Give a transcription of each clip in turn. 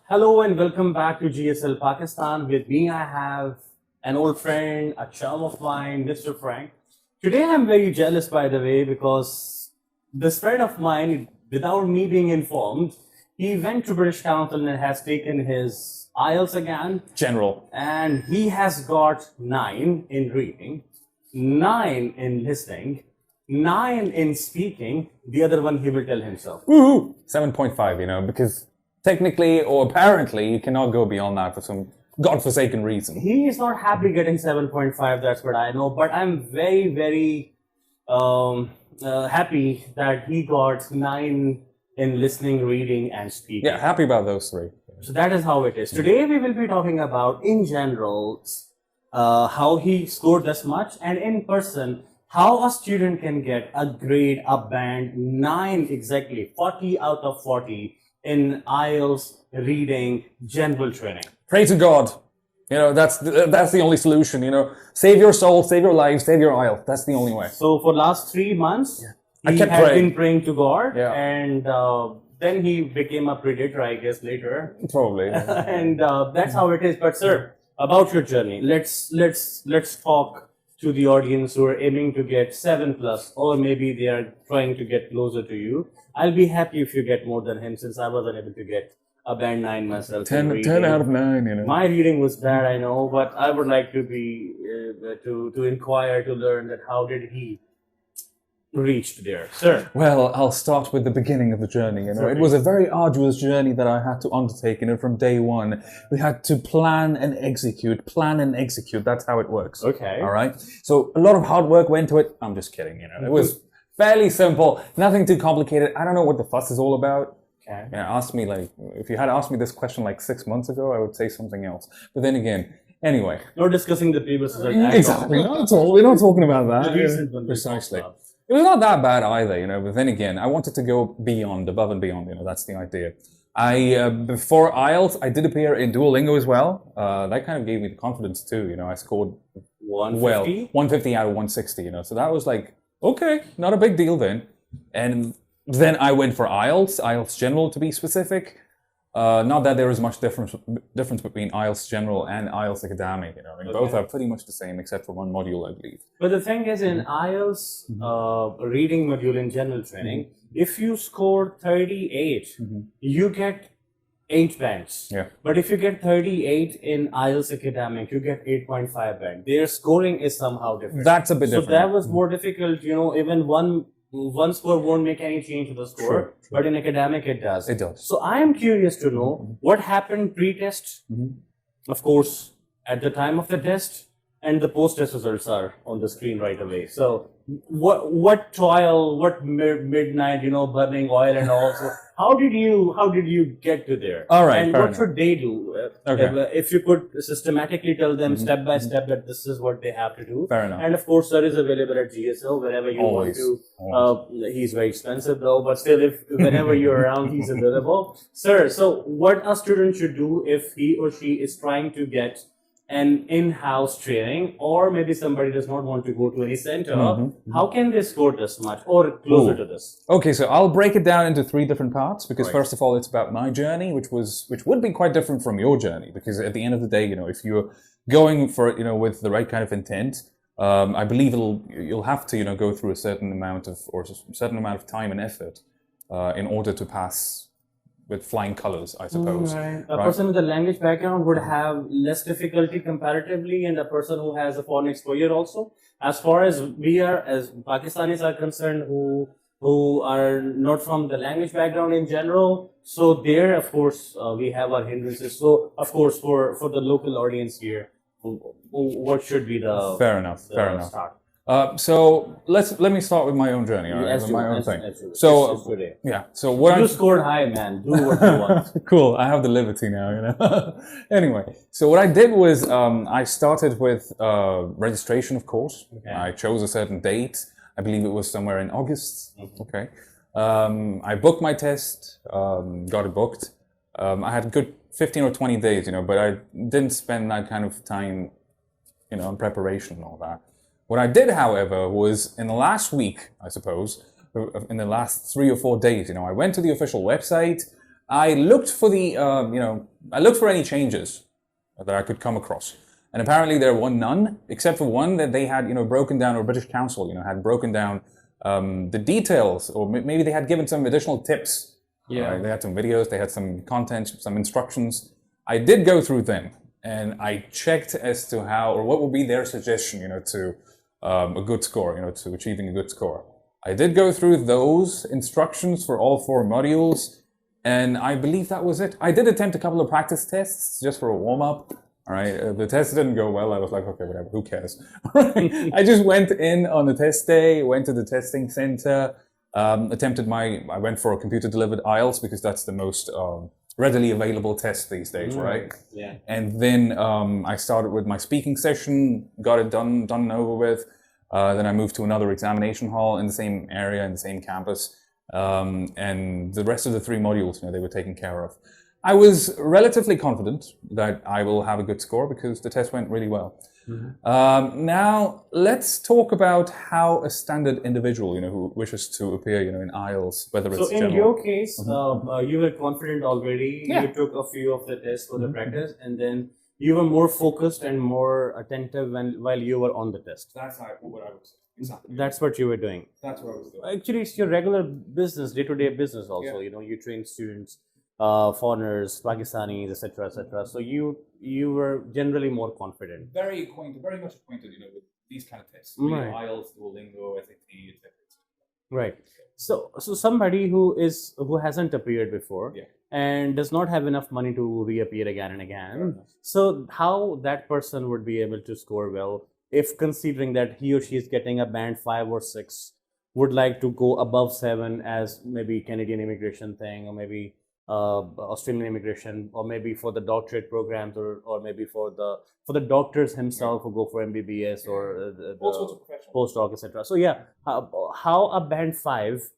Hello and welcome back to GSL Pakistan. With me, I have an old friend, a chum of mine, Mr. Frank. Today, I'm very jealous, by the way, because this friend of mine, without me being informed, he went to British Council and has taken his IELTS again, General. and he has got 9 in reading, 9 in listening, 9 in speaking. The other one he will tell himself. Woohoo! 7.5, because technically or apparently you cannot go beyond that for some godforsaken reason. He is not happy getting 7.5, that's what I know, but I'm very, very happy that he got 9 in listening, reading, and speaking. Yeah, happy about those three. So that is how it is. Today we will be talking about, in general, how he scored this much, and in person, how a student can get a grade, a band, 9 exactly, 40 out of 40 in IELTS, reading, general training. Pray to God. That's the only solution, Save your soul, save your life, save your IELTS. That's the only way. So for last 3 months, I he kept had praying. been praying to God, Yeah. and then he became a predator, I guess, later. Probably. And that's how it is. But sir, about your journey, let's talk to the audience who are aiming to get 7+, or maybe they are trying to get closer to you. I'll be happy if you get more than him, since I was unable to get a band 9 myself. 10 out of 9, My reading was bad, I know, but I would like to be to inquire, to learn that how did he reach there, sir? Well, I'll start with the beginning of the journey. It was a very arduous journey that I had to undertake. From day one, we had to plan and execute. That's how it works. Okay. All right. So a lot of hard work went to it. I'm just kidding. It was fairly simple, nothing too complicated. I don't know what the fuss is all about. Okay. Ask me if you had asked me this question 6 months ago, I would say something else. But then again, anyway. Not discussing the previous result. Exactly. Not at all. We're not talking about that. The recent one. Precisely. It was not that bad either, but then again, I wanted to go beyond, above and beyond, that's the idea. Before IELTS, I did appear in Duolingo as well. That kind of gave me the confidence too, I scored 150? 150 out of 160, So that was okay, not a big deal then. And then I went for IELTS General to be specific. Not that there is much difference between IELTS General and IELTS Academic, Both are pretty much the same except for one module, I believe. But the thing is, in IELTS reading module in general training, if you score 38, you get 8 bands. Yeah. But if you get 38 in IELTS Academic, you get 8.5 band. Their scoring is somehow different. That's a bit different. So that was more difficult, even one score won't make any change to the score, True. but in academic it does. It does. So I am curious to know what happened pre-test, of course, at the time of the test, and the post-test results are on the screen right away. So what trial, what midnight, burning oil and all. So how did you get to there? All right. And what should they do? Okay. If you could systematically tell them step by step that this is what they have to do. Fair enough. And of course, sir is available at GSL wherever you Always. want to. He's very expensive though, but still, whenever you're around, he's available. Sir, so what a student should do if he or she is trying to get an in-house training, or maybe somebody does not want to go to any center, how can they score this much or closer to this? Okay, so I'll break it down into 3 different parts because Right. first of all, it's about my journey, which would be quite different from your journey, because at the end of the day, if you're going for it, with the right kind of intent, I believe you'll have to, go through a certain amount of time and effort in order to pass with flying colors, I suppose. Right. A person with a language background would have less difficulty comparatively, and a person who has a foreign exposure also. As far as we are, as Pakistanis are concerned, who are not from the language background in general, so there, of course, we have our hindrances. So, of course, for the local audience here, what should be the Fair enough. start? So let me start with my own journey, all right? Yes, With my own thing. So, today. Yeah. So what You scored high, man. Do what you want. Cool. I have the liberty now, Anyway, so what I did was I started with registration, of course. Okay. I chose a certain date. I believe it was somewhere in August. Okay. I booked my test, got it booked. I had a good 15 or 20 days, but I didn't spend that kind of time, on preparation and all that. What I did, however, was in the last week, I suppose, in the last 3 or 4 days, I went to the official website, I looked for I looked for any changes that I could come across. And apparently there were none, except for one that they had, broken down, or British Council, had broken down the details, or maybe they had given some additional tips. Yeah. Right? They had some videos, they had some content, some instructions. I did go through them, and I checked as to how, or what would be their suggestion, to a good score, to achieving a good score. I did go through those instructions for all 4 modules, and I believe that was it. I did attempt a couple of practice tests just for a warm-up. All right, the test didn't go well. I was like, okay, whatever, who cares? I just went in on the test day, went to the testing center, I went for a computer-delivered IELTS because that's the most readily available test these days, right? Yeah. And then I started with my speaking session, got it done and over with. Then I moved to another examination hall in the same area, in the same campus. And the rest of the 3 modules, they were taken care of. I was relatively confident that I will have a good score because the test went really well. Mm-hmm. Now, let's talk about how a standard individual, who wishes to appear, in IELTS, whether it's in general. your case, you were confident already. Yeah. You took a few of the tests for the practice, and then you were more focused and more attentive while you were on the test. That's what I would say. Exactly. That's what you were doing. That's what I was doing. Actually, it's your regular business, day-to-day business also. Yeah. You train students, foreigners, Pakistanis, etc., etc. So you were generally more confident. Very much acquainted, with these kind of tests. Right. IELTS, Duolingo, SAT, etc. Right. So somebody who hasn't appeared before, Yeah. and does not have enough money to reappear again and again. So how that person would be able to score well if, considering that he or she is getting a band 5 or 6, would like to go above 7 as maybe Canadian immigration thing, or maybe Australian immigration, or maybe for the doctorate programs, or maybe for the doctors himself who go for MBBS or All sorts of professional postdoc, etc. So yeah, how a band 5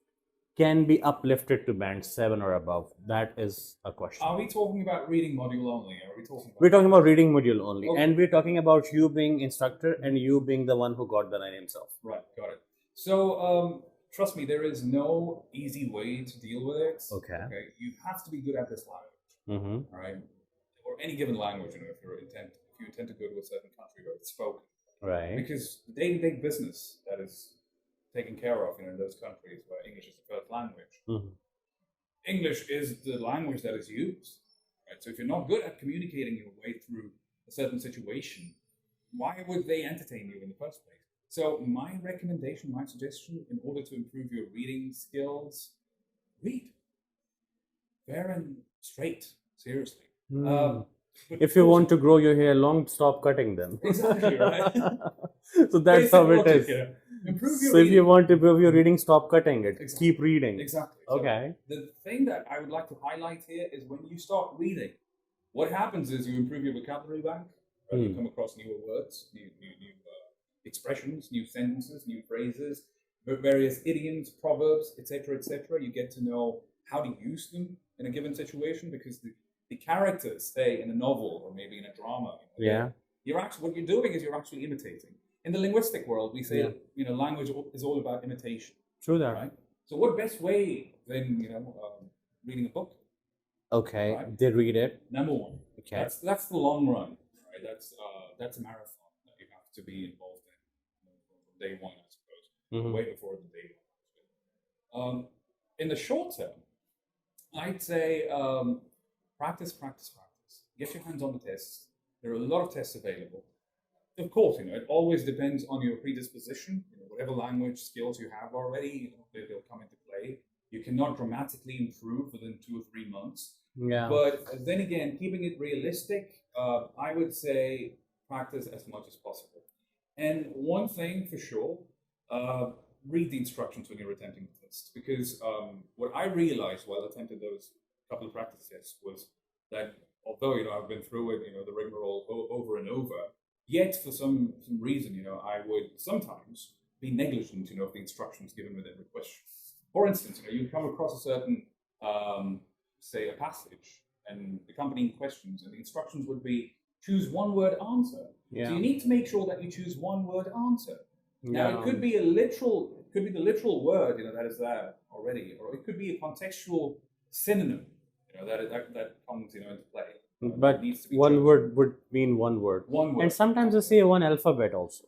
can be uplifted to band 7 or above? That is a question. Are we talking about reading module only? Or are we talking about... We're talking about reading module only. Okay. And we're talking about you being instructor and you being the one who got the 9 himself. Right, got it. So, trust me, there is no easy way to deal with it. Okay. You have to be good at this language. Mm-hmm. All right? Or any given language, if you intend to go to a certain country where it's spoken. Right. Because the day-to-day business that is taken care of, in those countries where English is the first language. Mm-hmm. English is the language that is used. Right? So if you're not good at communicating your way through a certain situation, why would they entertain you in the first place? So my recommendation, my suggestion, in order to improve your reading skills, read. Fair and straight, seriously. If you want to grow your hair long, stop cutting them. Exactly, right? So that's how it is. Improve your So reading. if you want to improve your reading, stop cutting it. Exactly. Keep reading. Exactly. Okay. So the thing that I would like to highlight here is when you start reading, what happens is you improve your vocabulary bank. Right? You come across newer words, new expressions, new sentences, new phrases, various idioms, proverbs, etc., etc. You get to know how to use them in a given situation because the characters, say in a novel or maybe in a drama, Yeah. what you're doing is you're actually imitating. In the linguistic world, we say language is all about imitation. True that. Right? So what best way than reading a book? Okay. Right. They read it. Number one. Okay. That's the long run. Right? That's a marathon that you have to be involved in from day one, I suppose. Mm-hmm. Way before the day one. In the short term, I'd say practice. Get your hands on the tests. There are a lot of tests available. Of course, it always depends on your predisposition. Whatever language skills you have already, they'll come into play. You cannot dramatically improve within 2 or 3 months. Yeah. But then again, keeping it realistic, I would say practice as much as possible. And one thing for sure, read the instructions when you're attempting the test. Because what I realized while attempting those couple of practice tests was that although I've been through it, the rigmarole over and over, yet for some reason, I would sometimes be negligent, of the instructions given within the question. For instance, you come across a certain, say, a passage and accompanying questions, and the instructions would be choose one word answer. Yeah. So you need to make sure that you choose one word answer. Now Yeah. it could be the literal word, that is there already, or it could be a contextual synonym, that comes into play. But needs to be one chosen. word would mean one word. One word. And sometimes they say one alphabet also.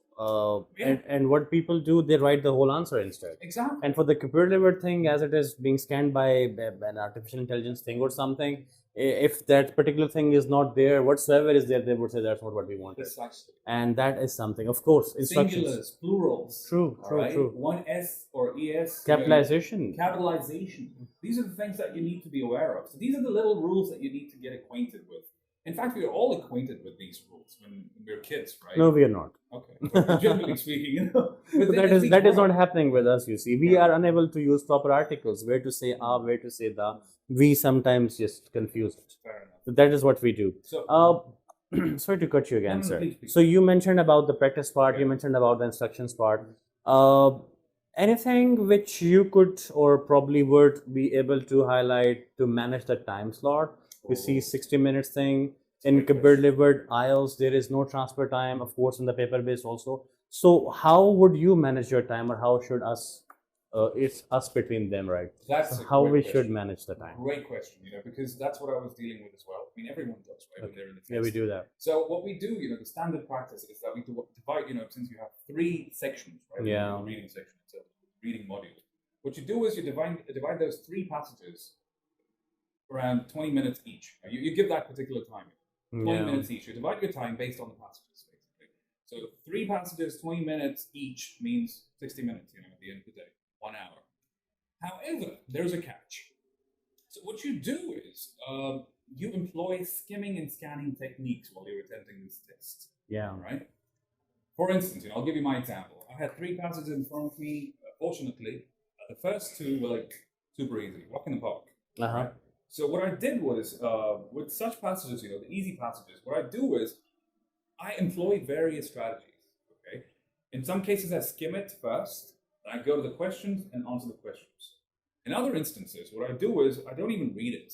And what people do, they write the whole answer instead. Exactly. And for the computer delivered thing, as it is being scanned by an artificial intelligence thing or something, if that particular thing is not there, whatsoever is there, they would say that's not what we want. Precisely. And that is something, of course, instructions. Singulars, plurals. True, true. One S or ES. Capitalization. Capitalization. These are the things that you need to be aware of. So these are the little rules that you need to get acquainted with. In fact, we are all acquainted with these rules when we're kids, right? No, we are not. Okay. Generally speaking, But that is not happening with us, you see. We are unable to use proper articles, where to say where to say the. We sometimes just confuse it. Fair enough. So that is what we do. So, sorry to cut you again, sir. Please. So you mentioned about the practice part, you mentioned about the instructions part. Anything which you could or probably would be able to highlight to manage the time slot? You see 60 minutes thing. In computer delivered IELTS, there is no transfer time, of course, in the paper based also. So how would you manage your time, or how should us, it's us between them, right? That's how we should manage the time. Great question, because that's what I was dealing with as well. I mean, everyone does, right? When they're in the test. Yeah, we do that. So what we do, the standard practice is that we divide, since you have 3 sections, right? Yeah. The reading section, so reading module. What you do is you divide those 3 passages around 20 minutes each. You give that particular time. 20 minutes each. You divide your time based on the passages, basically. So 3 passages, 20 minutes each means 60 minutes, at the end of the day, 1 hour. However, there's a catch. So what you do is you employ skimming and scanning techniques while you're attempting this test. Yeah. Right? For instance, I'll give you my example. I had 3 passages in front of me. Fortunately, the first 2 were super easy. Walk in the park. Right? So what I did was, with such passages, the easy passages, what I do is I employ various strategies, okay? In some cases, I skim it first, and I go to the questions and answer the questions. In other instances, what I do is I don't even read it.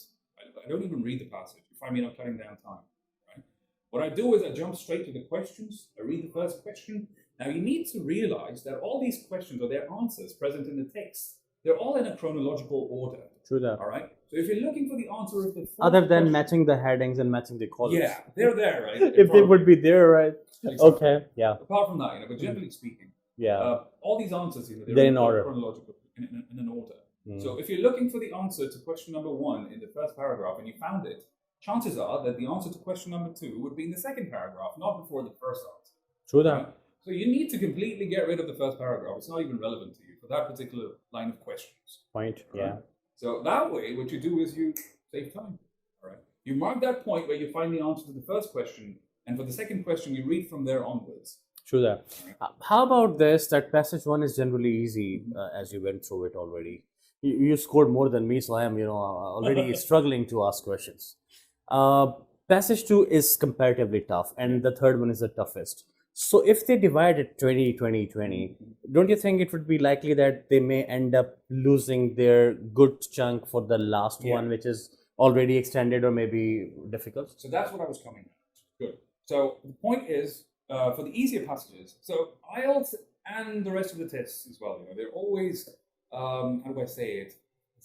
I don't even read the passage. You find me cutting down time, right? What I do is I jump straight to the questions. I read the first question. Now, you need to realize that all these questions or their answers present in the text, they're all in a chronological order. True that. All right. So if you're looking for the answer of the other than matching the headings and matching the columns. Yeah, they're there, right? If they would be there, right? Exactly. Okay. Yeah. Apart from that, but generally speaking, all these answers, they're in order, chronological, in an order. So if you're looking for the answer to question number 1 in the first paragraph and you found it, chances are that the answer to question number 2 would be in the second paragraph, not before the first answer. True that. Right? So you need to completely get rid of the first paragraph. It's not even relevant to you for that particular line of questions. Point. Right? Yeah. So that way, what you do is you save time. All right. You mark that point where you find the answer to the first question, and for the second question, you read from there onwards. True that. Right. How about this? That passage 1 is generally easy, as you went through it already. You scored more than me, so I am, already struggling to ask questions. Passage 2 is comparatively tough, and the third one is the toughest. So if they divide it 20, 20, 20, don't you think it would be likely that they may end up losing their good chunk for the last one, which is already extended or maybe difficult? So that's what I was coming at. Good. So the point is, for the easier passages, so IELTS and the rest of the tests as well, they're always, how do I say it?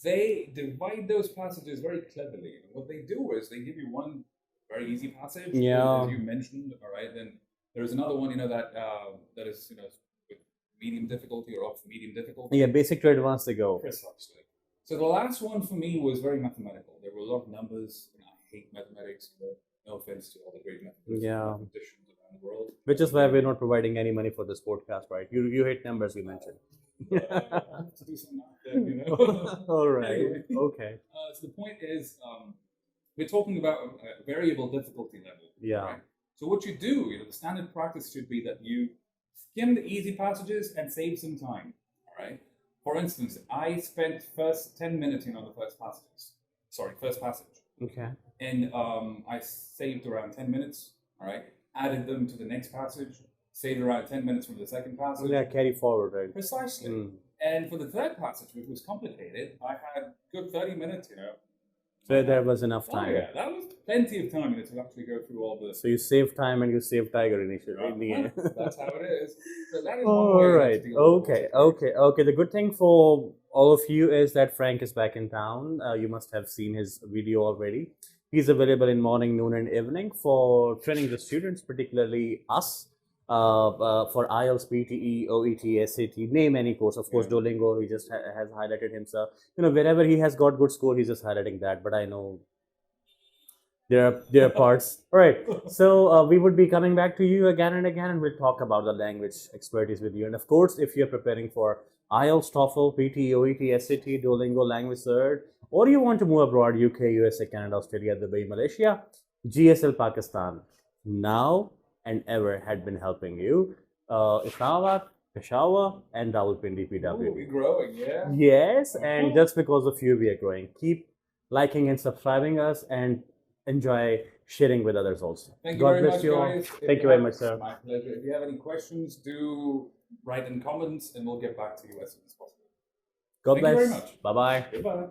They divide those passages very cleverly. And what they do is they give you one very easy passage, as you mentioned, all right, then there's another one, that is, with medium difficulty or of medium difficulty. Yeah, basic to advanced they go. Precisely. So the last one for me was very mathematical. There were a lot of numbers, and I hate mathematics. No offense to all the great mathematicians around the world. Which is why we're not providing any money for this podcast, right? You hate numbers, we mentioned. I have to do some math, All right. Anyway. Okay. So the point is, we're talking about a variable difficulty level. Yeah. Right? So what you do, the standard practice should be that you skim the easy passages and save some time. All right. For instance, I spent first 10 minutes on the first passage. Okay. And I saved around 10 minutes. All right. Added them to the next passage. Saved around 10 minutes from the second passage. Yeah, carry forward, right? Precisely. And for the third passage, which was complicated, I had good 30 minutes. So there was enough time. Oh, yeah, that was plenty of time to actually go through all this. So you save time and you save Tiger initially. That's how it is. So that is all right. Okay. The good thing for all of you is that Frank is back in town. You must have seen his video already. He's available in morning, noon, and evening for training the students, particularly us, for IELTS, PTE, OET, SAT, name any course. Of course, Duolingo, he just has highlighted himself. Wherever he has got good score, he's just highlighting that. But I know there are parts. All right. So we would be coming back to you again and again, and we'll talk about the language expertise with you. And of course, if you're preparing for IELTS, TOEFL, PT, OET, SAT, Duolingo, language cert, or you want to move abroad, UK, USA, Canada, Australia, Dubai, Malaysia, GSL Pakistan now and ever had been helping you. Islamabad, Peshawar, and Rawalpindi PW. We're growing, yeah. Yes, and just because of you, we are growing. Keep liking and subscribing us, and enjoy sharing with others also. Thank you God very bless much, you all. guys. Thank you very much, sir. My pleasure. If you have any questions, do write in comments and we'll get back to you as soon as possible. God Thank you bless. very much. Bye bye. Goodbye.